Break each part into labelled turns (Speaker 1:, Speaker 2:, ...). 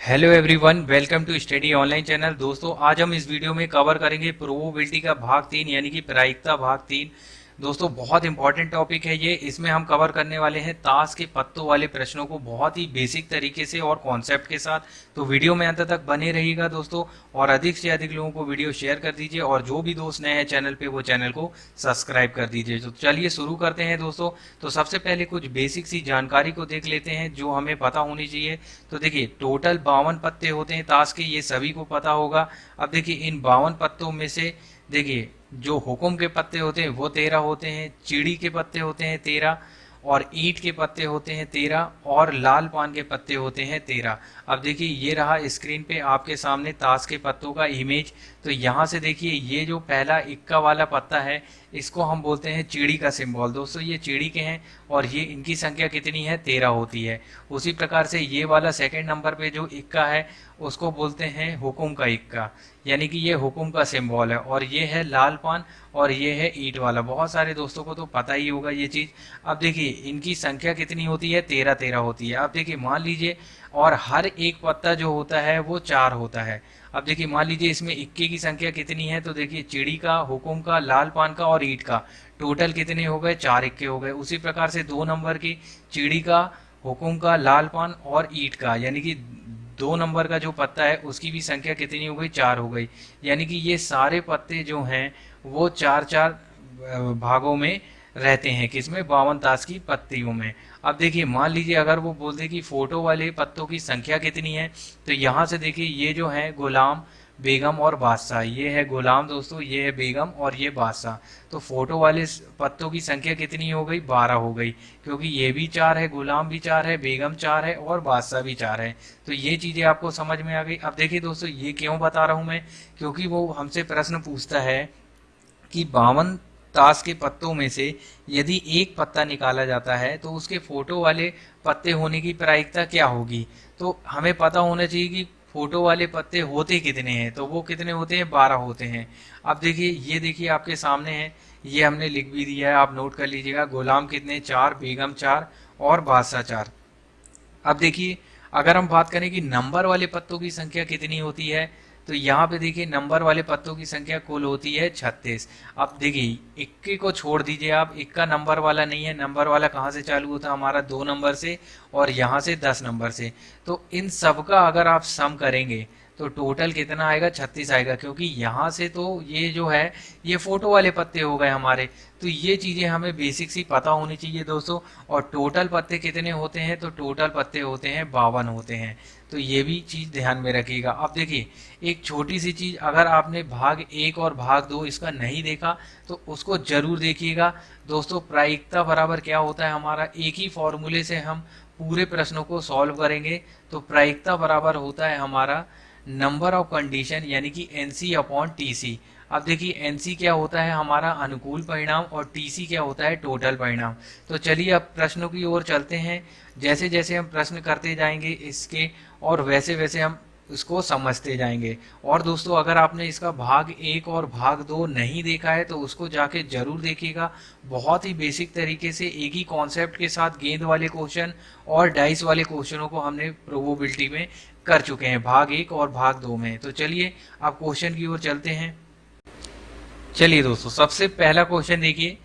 Speaker 1: Hello everyone, welcome to study online channel. दोस्तों, आज हम इस वीडियो में कवर करेंगे प्रोबेबिलिटी का भाग 3 यानी कि प्रायिकता भाग 3। दोस्तों, बहुत इंपॉर्टेंट टॉपिक है ये। इसमें हम कवर करने वाले हैं ताश के पत्तों वाले प्रश्नों को बहुत ही बेसिक तरीके से और कॉन्सेप्ट के साथ। तो वीडियो में अंत तक बने रहिएगा दोस्तों, और अधिक से अधिक लोगों को वीडियो शेयर कर दीजिए, और जो भी दोस्त नए हैं चैनल पे वो चैनल को सब्सक्राइब कर दीजिए। तो चलिए शुरू करते हैं दोस्तों। तो सबसे पहले कुछ बेसिक सी जानकारी को देख लेते हैं जो हमें पता होनी चाहिए। तो देखिए, टोटल 52 पत्ते होते हैं ताश के, ये सभी को पता होगा। अब देखिए, इन 52 पत्तों में से देखिए जो हुकुम के पत्ते होते हैं वो 13 होते हैं, चिड़ी के पत्ते होते हैं 13, और ईंट के पत्ते होते हैं 13, और लाल पान के पत्ते होते हैं 13। अब देखिए, ये रहा स्क्रीन पे आपके सामने ताश के पत्तों का इमेज। तो यहाँ से देखिए, ये जो पहला इक्का वाला पत्ता है इसको हम बोलते हैं चिड़ी का सिंबल। दोस्तों, ये चिड़ी के हैं और ये इनकी संख्या कितनी है, 13 होती है। उसी प्रकार से ये वाला सेकंड नंबर पे जो इक्का है उसको बोलते हैं हुकुम का इक्का, यानी कि ये हुकुम का सिंबल है। और ये है लाल पान, और ये है ईंट वाला। बहुत सारे दोस्तों को तो पता ही होगा ये चीज़। अब देखिए, इनकी संख्या कितनी होती है, 13 13 होती है। अब देखिए, मान लीजिए, और हर एक पत्ता जो होता है वो 4 होता है। अब देखिए, मान लीजिए इसमें इक्के की संख्या कितनी है, तो देखिए चिड़ी का, हुकुम का, लाल पान का और ईंट का टोटल कितने हो गए, 4 इक्के हो गए। उसी प्रकार से 2 नंबर की चिड़ी का, हुकुम का, लाल पान और ईंट का, यानी कि 2 नंबर का जो पत्ता है उसकी भी संख्या कितनी हो गई, 4 हो गई। यानी कि ये सारे पत्ते जो हैं वो 4 4 भागों में रहते हैं। किसमें, 52 ताश की पत्तियों में। अब देखिए, मान लीजिए अगर वो बोल दे कि फोटो वाले पत्तों की संख्या कितनी है, तो यहाँ से देखिए ये जो है गुलाम, बेगम और बादशाह। ये है गुलाम दोस्तों, ये है बेगम और ये बादशाह। तो फोटो वाले पत्तों की संख्या कितनी हो गई, 12 हो गई, क्योंकि ये भी 4 है, गुलाम भी 4 है, बेगम 4 है और बादशाह भी 4 है। तो ये चीज़ें आपको समझ में आ गई। अब देखिए दोस्तों, ये क्यों बता रहा हूँ मैं, क्योंकि वो हमसे प्रश्न पूछता है कि 52 ताश के पत्तों में से यदि एक पत्ता निकाला जाता है तो उसके फोटो वाले पत्ते होने की प्रायिकता क्या होगी। तो हमें पता होना चाहिए कि फोटो वाले पत्ते होते कितने हैं, तो वो कितने होते हैं, 12 होते हैं। अब देखिए, ये देखिए आपके सामने है, ये हमने लिख भी दिया है, आप नोट कर लीजिएगा। गुलाम कितने, 4, बेगम 4 और बादशाह 4। अब देखिए, अगर हम बात करें कि नंबर वाले पत्तों की संख्या कितनी होती है, तो यहाँ पे देखिए नंबर वाले पत्तों की संख्या कुल होती है 36। अब देखिए, इक्के को छोड़ दीजिए आप, इक्का नंबर वाला नहीं है। नंबर वाला कहाँ से चालू होता है हमारा, 2 नंबर से, और यहाँ से 10 नंबर से। तो इन सब का अगर आप सम करेंगे तो टोटल कितना आएगा, 36 आएगा, क्योंकि यहाँ से तो ये जो है ये फोटो वाले पत्ते हो गए हमारे। तो ये चीज़ें हमें बेसिक सी पता होनी चाहिए दोस्तों। और टोटल पत्ते कितने होते हैं, तो टोटल पत्ते होते हैं 52 होते हैं। तो ये भी चीज़ ध्यान में रखिएगा। अब देखिए, एक छोटी सी चीज़, अगर आपने भाग 1 और भाग 2 इसका नहीं देखा तो उसको जरूर देखिएगा दोस्तों। प्रायिकता बराबर क्या होता है हमारा, एक ही फॉर्मूले से हम पूरे प्रश्नों को सॉल्व करेंगे। तो प्रायिकता बराबर होता है हमारा नंबर ऑफ कंडीशन, यानी कि एनसी अपॉन टीसी। अब देखिए, एनसी क्या होता है हमारा, अनुकूल परिणाम, और टीसी क्या होता है, टोटल परिणाम। तो चलिए अब प्रश्नों की ओर चलते हैं। जैसे जैसे हम प्रश्न करते जाएंगे इसके, और वैसे वैसे हम इसको समझते जाएंगे। और दोस्तों, अगर आपने इसका भाग 1 और भाग 2 नहीं देखा है तो उसको जाके जरूर देखिएगा। बहुत ही बेसिक तरीके से एक ही कॉन्सेप्ट के साथ गेंद वाले क्वेश्चन और डाइस वाले क्वेश्चनों को हमने प्रोबेबिलिटी में कर चुके हैं, भाग 1 और भाग 2 में। तो चलिए अब क्वेश्चन की ओर चलते हैं। चलिए दोस्तों, सबसे पहला क्वेश्चन देखिए,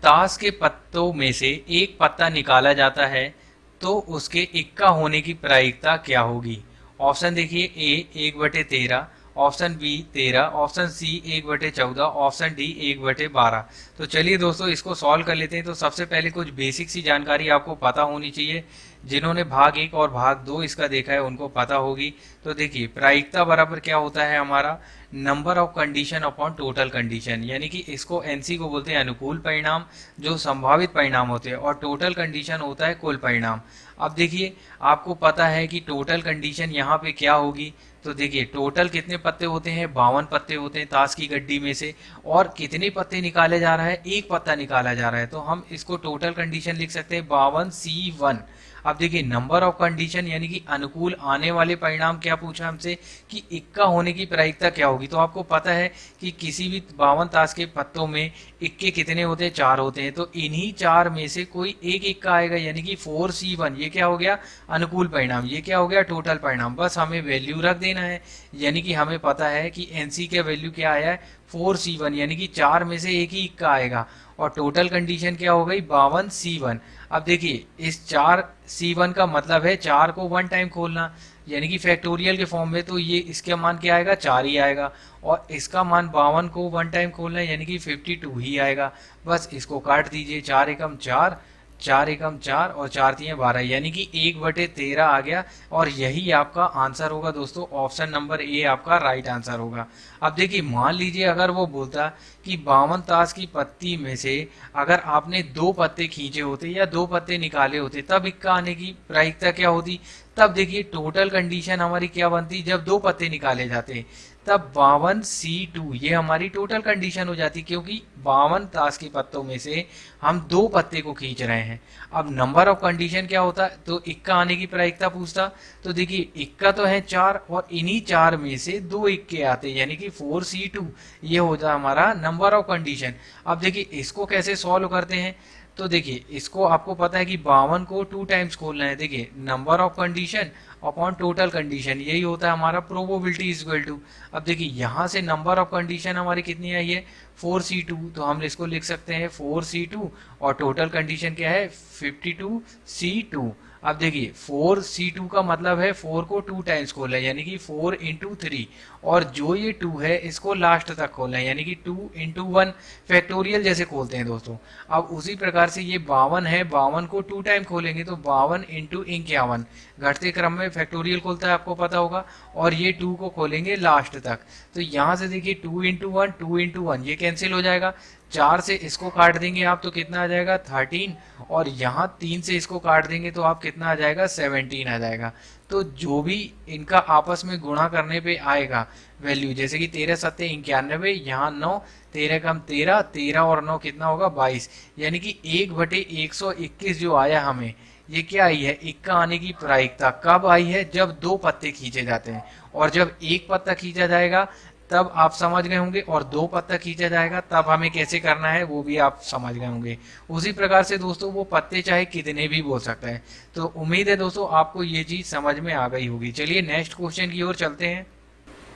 Speaker 1: ताश के पत्तों में से एक पत्ता निकाला जाता है तो उसके इक्का होने की प्रायिकता क्या होगी। ऑप्शन देखिए, A 1/13, option B 13, option C 1/14, option D 1/12। तो चलिए दोस्तों, इसको सॉल्व कर लेते हैं। तो सबसे पहले कुछ बेसिक सी जानकारी आपको पता होनी चाहिए। जिन्होंने भाग 1 और भाग 2 इसका देखा है उनको पता होगी। तो देखिए, प्रायिकता बराबर क्या होता है हमारा, number of condition upon total condition, यानी कि इसको एनसी को बोलते हैं अनुकूल परिणाम, जो संभावित परिणाम होते हैं, और टोटल कंडीशन होता है कुल परिणाम। अब देखिए, आपको पता है कि टोटल कंडीशन यहाँ पे क्या होगी। तो देखिए, टोटल कितने पत्ते होते हैं, 52 पत्ते होते हैं ताश की गड्डी में से, और कितने पत्ते निकाले जा रहा है, एक पत्ता निकाला जा रहा है। तो हम इसको टोटल कंडीशन लिख सकते हैं 52C1। अब देखिए नंबर ऑफ कंडीशन यानी कि अनुकूल आने वाले परिणाम क्या पूछा हमसे कि इक्का होने की प्रायिकता क्या होगी। तो आपको पता है कि किसी भी 52 ताश के पत्तों में इक्के कितने होते हैं, 4 होते हैं। तो इन्हीं 4 में से कोई एक इक्का आएगा यानी कि 4C1। ये क्या हो गया, अनुकूल परिणाम। ये क्या हो गया, टोटल परिणाम। बस हमें वैल्यू रख देना है, यानी कि हमें पता है कि एनसी का वैल्यू क्या आया है, 4C1, यानी कि 4 में से एक ही इक्का आएगा। और टोटल कंडीशन क्या हो गई, 52C1। अब देखिए इस 4C1 का मतलब है 4 को 1 टाइम खोलना, यानी कि फैक्टोरियल के फॉर्म में। तो ये इसका मान क्या आएगा, 4 ही आएगा। और इसका मान 52 को 1 टाइम खोलना है यानी कि 52 ही आएगा। बस इसको काट दीजिए, 4 एकम 4, 4 एकम 4 और 4 तियां 12, यानी कि 1/13 आ गया। और यही आपका आंसर होगा दोस्तों, ऑप्शन नंबर ए आपका राइट आंसर होगा। अब देखिए मान लीजिए अगर वो बोलता कि 52 ताश की पत्ती में से अगर आपने 2 पत्ते खींचे होते या 2 पत्ते निकाले होते, तब इक्का आने की प्रायिकता क्या होती। तब देखिए टोटल कंडीशन हमारी क्या बनती, जब 2 पत्ते निकाले जाते तब 52C2 ये हमारी टोटल कंडीशन हो जाती, क्योंकि 52 ताश के पत्तों में से हम 2 पत्ते को खींच रहे हैं। अब नंबर ऑफ कंडीशन क्या होता, तो इक्का आने की प्रायिकता पूछता। तो देखिए इक्का तो है 4 और इन्हीं 4 में से 2 इक्के आते यानी कि 4C2। ये होता हमारा नंबर ऑफ कंडीशन। अब देखिए इसको कैसे सॉल्व करते हैं, तो देखिए इसको आपको पता है कि 52 को 2 टाइम्स खोलना है। देखिए number of condition upon total condition, यही होता है हमारा प्रोबेबिलिटी इज इक्वल टू। अब देखिए यहाँ से नंबर ऑफ कंडीशन हमारी कितनी आई है, 4C2। तो हम इसको लिख सकते हैं 4C2 और टोटल कंडीशन क्या है, 52C2। अब देखिए 4C2 का मतलब है 4 को 2 टाइम्स खोलना है यानी कि 4 इंटू 3, और जो ये 2 है इसको लास्ट तक खोलना है यानी कि 2 इंटू 1, फैक्टोरियल जैसे खोलते हैं दोस्तों। अब उसी प्रकार से ये 52 है, 52 को 2 टाइम खोलेंगे तो 52 इंटू 51, घटते क्रम में फैक्टोरियल खोलता है आपको पता होगा। और ये 2 को खोलेंगे लास्ट तक। तो यहाँ से देखिए 2 इंटू 1, 2 इंटू 1 ये कैंसिल हो जाएगा। 4 से इसको काट देंगे आप तो कितना आ जाएगा, 13। और यहाँ 3 से इसको काट देंगे तो आप कितना आ जाएगा, 17 आ जाएगा। तो जो भी इनका आपस में गुणा करने पे आएगा वैल्यू, जैसे कि 13 सत्ते 91, यहाँ 9, 13 कम 13, 13 और 9 कितना होगा, 22, यानी कि 1/121 जो आया हमें, ये क्या आई है, इक्का आने की प्रायिकता। कब आई है, जब 2 पत्ते खींचे जाते हैं। और जब एक पत्ता खींचा जाएगा तब आप समझ गए होंगे, और 2 पत्ता खींचा जाएगा तब हमें कैसे करना है वो भी आप समझ गए होंगे। उसी प्रकार से दोस्तों वो पत्ते चाहे कितने भी बोल सकता है। तो उम्मीद है दोस्तों आपको ये चीज समझ में आ गई होगी। चलिए नेक्स्ट क्वेश्चन की ओर चलते हैं।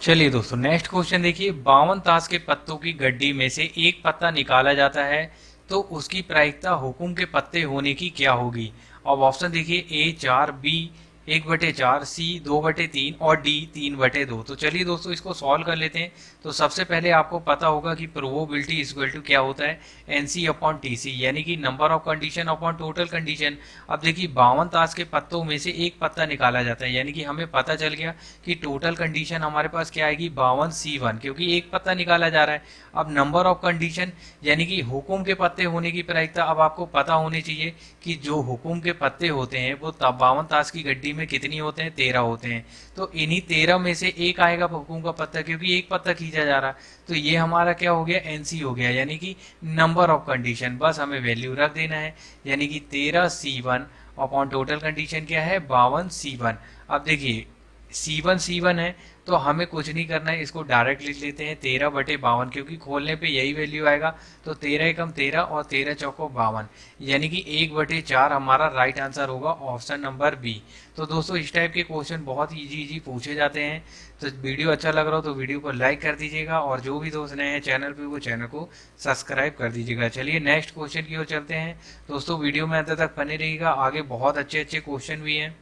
Speaker 1: चलिए दोस्तों नेक्स्ट क्वेश्चन देखिए, 52 ताश के पत्तों की गड्डी में से एक पत्ता निकाला जाता है तो उसकी प्रायिकता हुकुम के पत्ते होने की क्या होगी। अब ऑप्शन देखिए, ए 4, बी 1/4, सी 2/3 और डी 3/2। तो चलिए दोस्तों इसको सॉल्व कर लेते हैं। तो सबसे पहले आपको पता होगा कि प्रोबेबिलिटी इज इक्वल टू क्या होता है, एनसी अपॉन टीसी, यानी कि number of condition upon total condition. अब देखिए 52 ताश के पत्तों में से एक पत्ता निकाला जाता है, यानी कि हमें पता चल गया कि टोटल कंडीशन हमारे पास क्या आएगी, 52C1, क्योंकि एक पत्ता निकाला जा रहा है। अब नंबर ऑफ कंडीशन यानी कि हुकुम के पत्ते होने की प्रायिकता, अब आपको पता होनी चाहिए कि जो हुकुम के पत्ते होते हैं वो 52 ताश की गड्डी में कितनी होते हैं, 13 होते हैं। तो इन्हीं 13 में से एक आएगा हुकुम का पत्ता, क्योंकि एक पत्ता खींचा जा रहा है। तो ये हमारा क्या हो गया, एनसी हो गया, यानी कि नंबर ऑफ कंडीशन। बस हमें वैल्यू रख देना है, यानी कि 13C1 अपॉन टोटल कंडीशन क्या है, 52C1। अब देखिए C1 है तो हमें कुछ नहीं करना है, इसको डायरेक्ट लिख लेते हैं 13/52, क्योंकि खोलने पे यही वैल्यू आएगा। तो 13 एकम 13 और 13 चौको 52, यानी कि 1/4 हमारा राइट आंसर होगा, ऑप्शन नंबर बी। तो दोस्तों इस टाइप के क्वेश्चन बहुत इजी पूछे जाते हैं। तो वीडियो अच्छा लग रहा हो तो वीडियो को लाइक कर दीजिएगा, और जो भी दोस्त नए हैं चैनल पे वो चैनल को सब्सक्राइब कर दीजिएगा। चलिए नेक्स्ट क्वेश्चन की ओर चलते हैं। दोस्तों वीडियो में अंत तक बने रहिएगा, आगे बहुत अच्छे क्वेश्चन भी हैं।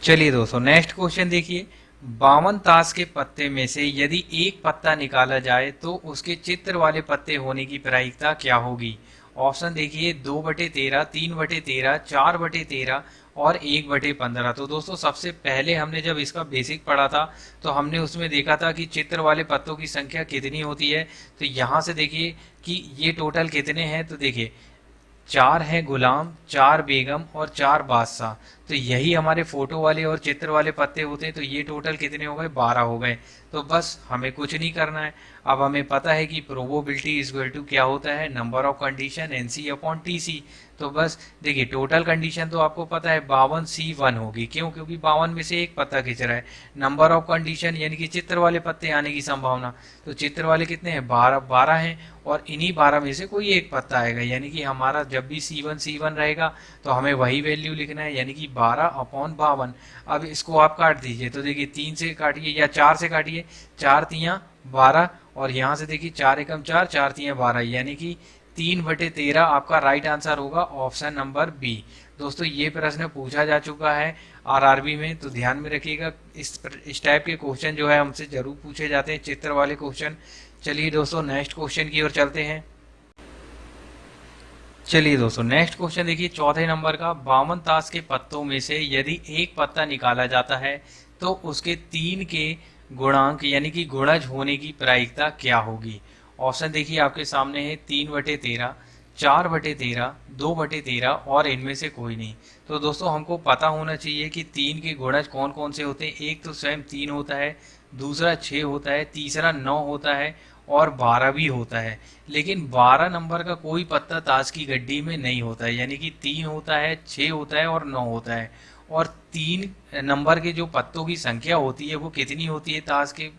Speaker 1: चलिए दोस्तों नेक्स्ट क्वेश्चन देखिए, 52 ताश के पत्ते में से यदि एक पत्ता निकाला जाए तो उसके चित्र वाले पत्ते होने की प्रायिकता क्या होगी। ऑप्शन देखिए, 2/13, 3/13, 4/13 और 1/15। तो दोस्तों सबसे पहले हमने जब इसका बेसिक पढ़ा था तो हमने उसमें देखा था कि चित्र वाले पत्तों की संख्या कितनी होती है। तो यहाँ से देखिए कि ये टोटल कितने हैं, तो देखिए 4 है गुलाम, 4 बेगम और 4 बादशाह। तो यही हमारे फोटो वाले और चित्र वाले पत्ते होते हैं। तो ये टोटल कितने हो गए, 12 हो गए। तो बस हमें कुछ नहीं करना है। अब हमें पता है कि प्रोबेबिलिटी इज इक्वल टू क्या होता है, number of condition NC upon TC. तो बस देखिए टोटल कंडीशन तो आपको पता है 52C1 होगी। क्यों? क्योंकि 52 में से एक पत्ता खिंच रहा है। नंबर ऑफ कंडीशन यानी कि चित्र वाले पत्ते आने की संभावना, तो चित्र वाले कितने हैं, 12 हैं। और इन्हीं 12 में से कोई एक पत्ता आएगा, यानी कि हमारा जब भी C1 रहेगा तो हमें वही वैल्यू लिखना है, यानी कि 12/52। अब इसको आप काट दीजिए, तो देखिए 3 से काटिए या 4 से काटिए, 4×3=12। और यहाँ से देखिए 4×1=4, 4×3=12, यानी कि 3/13 आपका राइट आंसर होगा, ऑप्शन नंबर बी। दोस्तों ये प्रश्न पूछा जा चुका है आरआरबी में, तो ध्यान में रखिएगा। इस टाइप के क्वेश्चन जो है हमसे जरूर पूछे जाते हैं, चित्र वाले क्वेश्चन। चलिए दोस्तों नेक्स्ट क्वेश्चन की ओर चलते हैं। चलिए दोस्तों नेक्स्ट क्वेश्चन देखिए चौथे नंबर का, 52 ताश के पत्तों में से यदि एक पत्ता निकाला जाता है तो उसके 3 के गुणांक यानी कि गुणज होने की प्रायिकता क्या होगी। ऑप्शन देखिए आपके सामने है, 3/13, 4/13, 2/13 और इनमें से कोई नहीं। तो दोस्तों हमको पता होना चाहिए कि 3 के गुणज कौन कौन से होते हैं। एक तो स्वयं 3 होता है, दूसरा 6 होता है, तीसरा 9 होता है और 12 भी होता है। लेकिन 12 नंबर का कोई पत्ता ताश की गड्डी में नहीं होता है, यानी कि 3 होता है, 6 होता है और 9 होता है। और 3 नंबर के जो पत्तों की संख्या होती है वो कितनी होती है, ताश के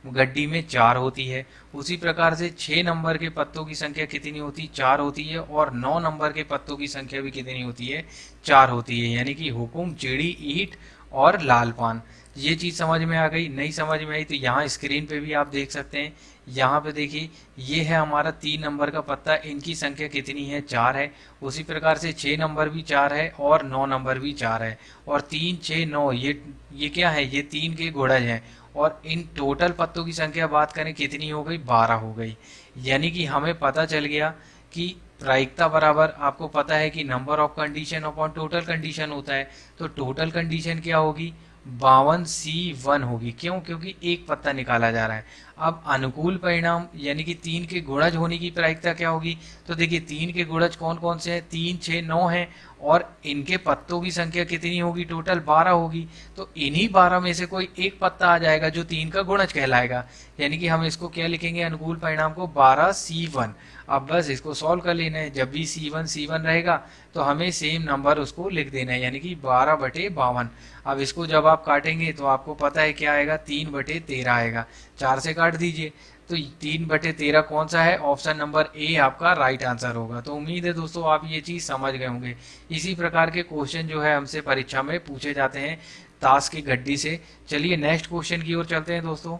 Speaker 1: गड्डी में 4 होती है। उसी प्रकार से 6 नंबर के पत्तों की संख्या कितनी होती है, 4 होती है। और 9 नंबर के पत्तों की संख्या भी कितनी होती है, 4 होती है। यानी कि हुकुम, चिड़ी, ईंट और लाल पान। ये चीज़ समझ में आ गई? नहीं समझ में आई तो यहाँ स्क्रीन पे भी आप देख सकते हैं। यहाँ पे देखिए ये है हमारा 3 नंबर का पत्ता, इनकी संख्या कितनी है, 4 है। उसी प्रकार से 6 नंबर भी 4 है और 9 नंबर भी 4 है। और 3, 6, 9 ये क्या है, ये 3 के गुणज हैं। और इन टोटल पत्तों की संख्या बात करें कितनी हो गई, 12 हो गई। यानी कि हमें पता चल गया कि प्रायिकता बराबर, आपको पता है कि number of condition upon total condition होता है। तो टोटल कंडीशन क्या होगी, 52C1 होगी। क्यों? क्योंकि एक पत्ता निकाला जा रहा है। अब अनुकूल परिणाम यानी कि 3 के गुणज होने की प्रायिकता क्या होगी। तो देखिए 3 के गुणज कौन कौन से हैं, 3, 6, 9 हैं। और इनके पत्तों की संख्या कितनी होगी, टोटल 12 होगी। तो इन्हीं 12 में से कोई एक पत्ता आ जाएगा जो 3 का गुणज कहलाएगा। यानी कि हम इसको क्या लिखेंगे, अनुकूल परिणाम को 12C1। अब बस इसको सॉल्व कर लेना है। जब भी C1 रहेगा तो हमें सेम नंबर उसको लिख देना है, यानी कि 12/52। अब इसको जब आप काटेंगे तो आपको पता है क्या आएगा, 3/13 आएगा। 4 से काट दीजिए, तो 3/13 कौन सा है, ऑप्शन नंबर ए आपका राइट आंसर होगा। तो उम्मीद है दोस्तों आप ये चीज़ समझ गए होंगे। इसी प्रकार के क्वेश्चन जो है हमसे परीक्षा में पूछे जाते हैं ताश की गड्डी से। चलिए नेक्स्ट क्वेश्चन की ओर चलते हैं दोस्तों।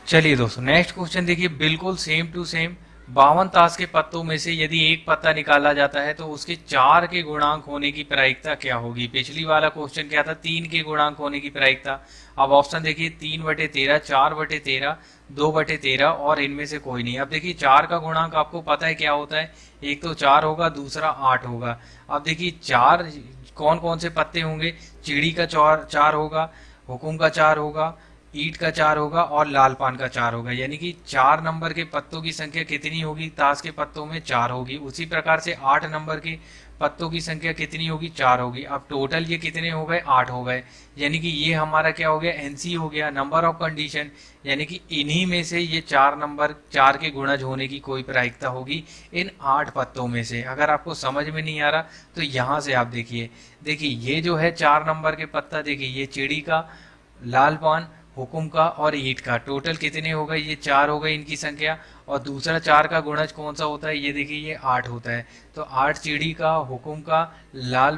Speaker 1: चलिए दोस्तों नेक्स्ट क्वेश्चन देखिए बिल्कुल सेम टू सेम, 52 ताश के पत्तों में से यदि एक पत्ता निकाला जाता है तो उसके 4 के गुणांक होने की प्रायिकता क्या होगी। पिछली वाला क्वेश्चन क्या था, 3 के गुणांक होने की प्रायिकता। अब ऑप्शन देखिए 3/13, 4/13, 2/13 और इनमें से कोई नहीं। अब देखिए 4 का गुणांक आपको पता है क्या होता है, एक तो 4 होगा, दूसरा 8 होगा। अब देखिए 4 कौन कौन से पत्ते होंगे, चिड़ी का 4 होगा, हुकुम का 4 होगा, ईंट का 4 होगा और लाल पान का 4 होगा। यानी कि 4 नंबर के पत्तों की संख्या कितनी होगी, ताश के पत्तों में 4 होगी। उसी प्रकार से 8 नंबर के पत्तों की संख्या कितनी होगी, 4 होगी। अब टोटल ये कितने हो गए, 8 हो गए। यानी कि ये हमारा क्या हो गया, एनसी हो गया, नंबर ऑफ कंडीशन। यानी कि इन्हीं में से ये 4 के गुणज होने की कोई प्रायिकता होगी इन 8 पत्तों में से। अगर आपको समझ में नहीं आ रहा तो यहाँ से आप देखिए ये जो है 4 नंबर के पत्ता, देखिए ये चिड़ी का, लाल पान, हुकुम का और ईंट का, टोटल कितने हो गए, ये 4 हो गए इनकी संख्या। और दूसरा 4 का गुणज कौन सा होता है, ये देखिए ये 8 होता है। तो 8 चिड़ी का, हुकुम का, लाल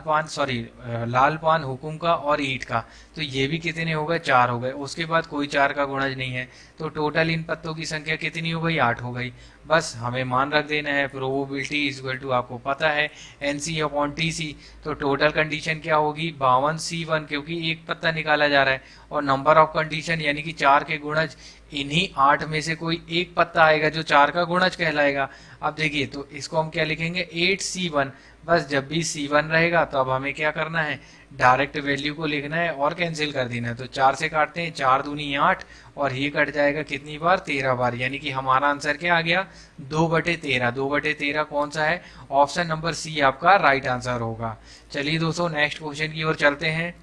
Speaker 1: पान, हुकुम का और ईंट का, तो ये भी कितने हो गए, 4 हो गए। उसके बाद कोई 4 का गुणज नहीं है, तो टोटल इन पत्तों की संख्या कितनी हो गई, 8 हो गई। बस हमें मान रख देना है, प्रोबेबिलिटी इज इक्वल टू आपको पता है एनसी अपॉन टीसी। तो टोटल कंडीशन क्या होगी, 52C1, क्योंकि एक पत्ता निकाला जा रहा है। और नंबर ऑफ कंडीशन यानी कि 4 के गुणज, इन्हीं 8 में से कोई एक पत्ता आएगा जो 4 का गुणज कहलाएगा। अब देखिए तो इसको हम क्या लिखेंगे, 8C1। बस जब भी C1 रहेगा तो अब हमें क्या करना है, डायरेक्ट वैल्यू को लिखना है और कैंसिल कर देना है। तो 4 से काटते हैं, 4 दूनी 8 और ये कट जाएगा कितनी बार, 13 बार, यानी कि हमारा आंसर क्या आ गया, 2/13। 2/13 कौन सा है, ऑप्शन नंबर सी आपका राइट आंसर होगा। चलिए दोस्तों नेक्स्ट क्वेश्चन की ओर चलते हैं।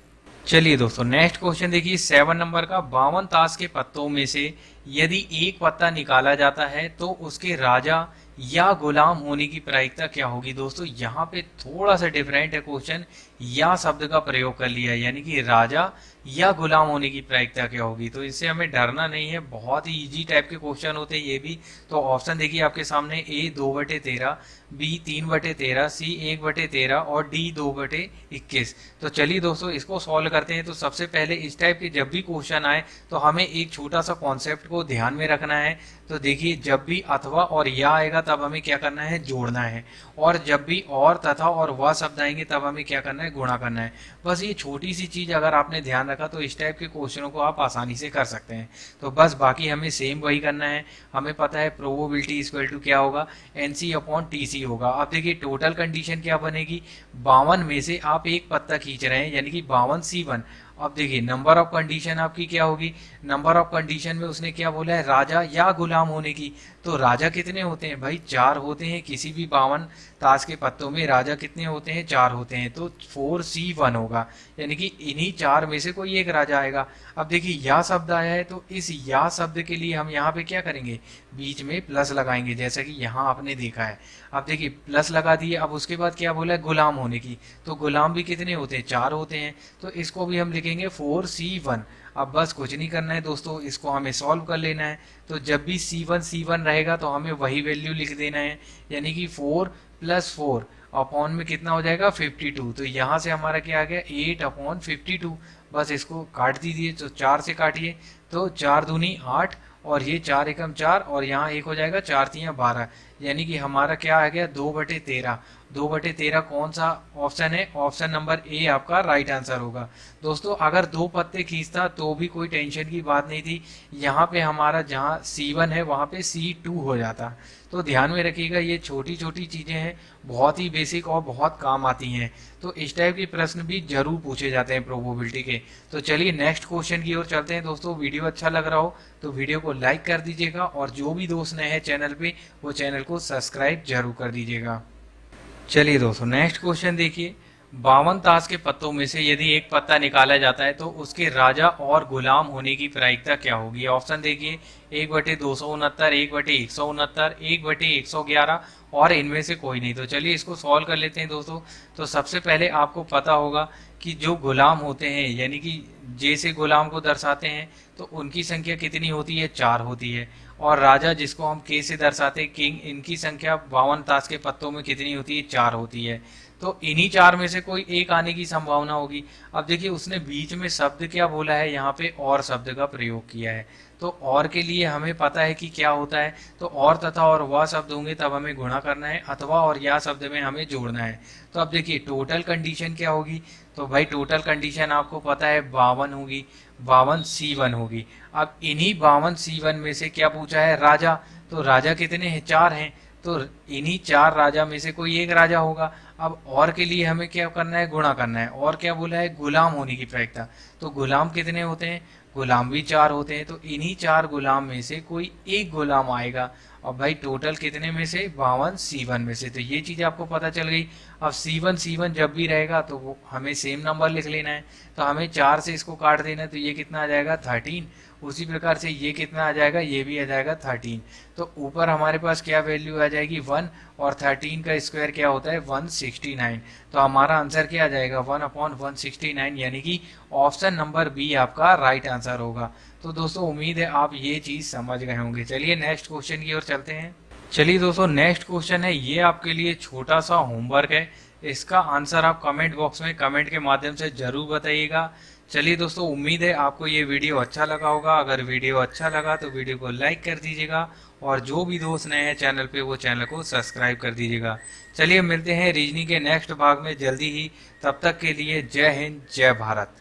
Speaker 1: चलिए दोस्तों नेक्स्ट क्वेश्चन देखिए 7 नंबर का, 52 ताश के पत्तों में से यदि एक पत्ता निकाला जाता है तो उसके राजा या गुलाम होने की प्रायिकता क्या होगी। दोस्तों यहाँ पे थोड़ा सा डिफरेंट है क्वेश्चन, या शब्द का प्रयोग कर लिया है, यानी कि राजा या गुलाम होने की प्रायिकता क्या होगी। तो इससे हमें डरना नहीं है, बहुत ही इजी टाइप के क्वेश्चन होते हैं ये भी। तो ऑप्शन देखिए आपके सामने, ए 2/13, बी 3/13, सी 1/13 और डी 2/21। तो चलिए दोस्तों इसको सॉल्व करते हैं। तो सबसे पहले इस टाइप के जब भी क्वेश्चन आए तो हमें एक छोटा सा कॉन्सेप्ट को ध्यान में रखना है। तो देखिए जब भी अथवा और या आएगा तब हमें क्या करना है, जोड़ना है, और जब भी और तथा और वह शब्द आएंगे तब हमें क्या करना है, गुणा करना है। बस ये छोटी सी चीज अगर आपने ध्यान रखा तो इस टाइप के क्वेश्चनों को आप आसानी से कर सकते हैं। तो बस बाकी हमें सेम वही करना है। हमें पता है प्रोबेबिलिटी इक्वल टू क्या होगा, NC/TC होगा। अब देखिए टोटल कंडीशन क्या बनेगी, 52 में से आप एक पत्ता खींच रहे हैं यानी कि 52 C1। अब देखिए नंबर ऑफ कंडीशन आपकी क्या होगी, नंबर ऑफ कंडीशन में उसने क्या बोला है, राजा या गुलाम होने की। तो राजा कितने होते हैं भाई, 4 होते हैं। किसी भी 52 ताश के पत्तों में राजा कितने होते हैं, 4 होते हैं। तो 4C1 होगा, यानी कि इन्हीं 4 में से कोई एक राजा आएगा। अब देखिए या शब्द आया है तो इस या शब्द के लिए हम यहाँ पे क्या करेंगे, बीच में प्लस लगाएंगे, जैसा कि यहाँ आपने देखा है। अब देखिए प्लस लगा दिए, अब उसके बाद क्या बोला है, गुलाम होने की। तो गुलाम भी कितने होते हैं, 4 होते हैं। तो इसको भी हम लिखेंगे 4C1। अब बस कुछ नहीं करना है दोस्तों, इसको हमें सॉल्व कर लेना है। तो जब भी C1 रहेगा तो हमें वही वैल्यू लिख देना है, यानी कि 4 + 4 अपॉन में कितना हो जाएगा, 52। तो यहाँ से हमारा क्या आ गया, 8/52। बस इसको काट दीजिए, तो 4 से काटिए तो 4 दूनी 8 और ये 4 एकम 4 और यहाँ 1 हो जाएगा, 4 तियां 12, यानी कि हमारा क्या आ गया, 2/13। 2/13 कौन सा ऑप्शन है, ऑप्शन नंबर ए आपका राइट आंसर होगा। दोस्तों अगर 2 पत्ते खींचता तो भी कोई टेंशन की बात नहीं थी, यहाँ पे हमारा जहाँ C1 है वहाँ पे C2 हो जाता। तो ध्यान में रखिएगा, ये छोटी छोटी चीज़ें हैं, बहुत ही बेसिक और बहुत काम आती हैं। तो इस टाइप के प्रश्न भी जरूर पूछे जाते हैं प्रोबेबिलिटी के। तो चलिए नेक्स्ट क्वेश्चन की ओर चलते हैं। दोस्तों वीडियो अच्छा लग रहा हो तो वीडियो को लाइक कर दीजिएगा, और जो भी दोस्त नए हैं चैनल पे वो चैनल को सब्सक्राइब जरूर कर दीजिएगा। चलिए दोस्तों नेक्स्ट क्वेश्चन देखिए, 52 ताश के पत्तों में से यदि एक पत्ता निकाला जाता है तो उसके राजा और गुलाम होने की प्रायिकता क्या होगी। ऑप्शन देखिए, 1/269, 1/169, 1/111 और इनमें से कोई नहीं। तो चलिए इसको सॉल्व कर लेते हैं दोस्तों। तो सबसे पहले आपको पता होगा कि जो गुलाम होते हैं, यानी कि जैसे गुलाम को दर्शाते हैं, तो उनकी संख्या कितनी होती है, 4 होती है। और राजा जिसको हम के से दर्शाते हैं, किंग, इनकी संख्या 52 ताश के पत्तों में कितनी होती है, 4 होती है। तो इन्हीं 4 में से कोई एक आने की संभावना होगी। अब देखिए उसने बीच में शब्द क्या बोला है, यहाँ पे और शब्द का प्रयोग किया है। तो और के लिए हमें पता है कि क्या होता है, तो और तथा और वह शब्द होंगे तब हमें गुणा करना है, अथवा और या शब्द में हमें जोड़ना है। तो अब देखिए टोटल कंडीशन क्या होगी, तो भाई टोटल कंडीशन आपको पता है 52 होगी, 52C1 होगी। अब इन्हीं 52C1 में से क्या पूछा है, राजा। तो राजा कितने हैं, 4 हैं। तो इन्हीं 4 राजा में से कोई एक राजा होगा। अब और के लिए हमें क्या करना है, गुणा करना है। और क्या बोला है, गुलाम होने की प्रायिकता। तो गुलाम कितने होते हैं, गुलाम भी 4 होते हैं। तो इन्हीं 4 गुलाम में से कोई एक गुलाम आएगा। और भाई टोटल कितने में से, 52C1 में से। तो ये चीज़ आपको पता चल गई। अब C1 जब भी रहेगा तो वो हमें सेम नंबर लिख लेना है। तो हमें 4 से इसको काट देना है, तो ये कितना आ जाएगा, 13। उसी प्रकार से ये कितना आ जाएगा, ये भी आ जाएगा 13। तो ऊपर हमारे पास क्या वैल्यू आ जाएगी, 1, और 13 का स्क्वायर क्या होता है, 169। तो हमारा आंसर क्या आ जाएगा, 1/169, यानी कि ऑप्शन नंबर बी आपका राइट आंसर होगा। तो दोस्तों उम्मीद है आप ये चीज़ समझ गए होंगे। चलिए नेक्स्ट क्वेश्चन की ओर चलते हैं। चलिए दोस्तों नेक्स्ट क्वेश्चन है, ये आपके लिए छोटा सा होमवर्क है। इसका आंसर आप कमेंट बॉक्स में कमेंट के माध्यम से जरूर बताइएगा। चलिए दोस्तों उम्मीद है आपको ये वीडियो अच्छा लगा होगा। अगर वीडियो अच्छा लगा तो वीडियो को लाइक कर दीजिएगा, और जो भी दोस्त नए हैं चैनल पे वो चैनल को सब्सक्राइब कर दीजिएगा। चलिए मिलते हैं रीजनिंग के नेक्स्ट भाग में जल्दी ही। तब तक के लिए जय हिंद, जय भारत।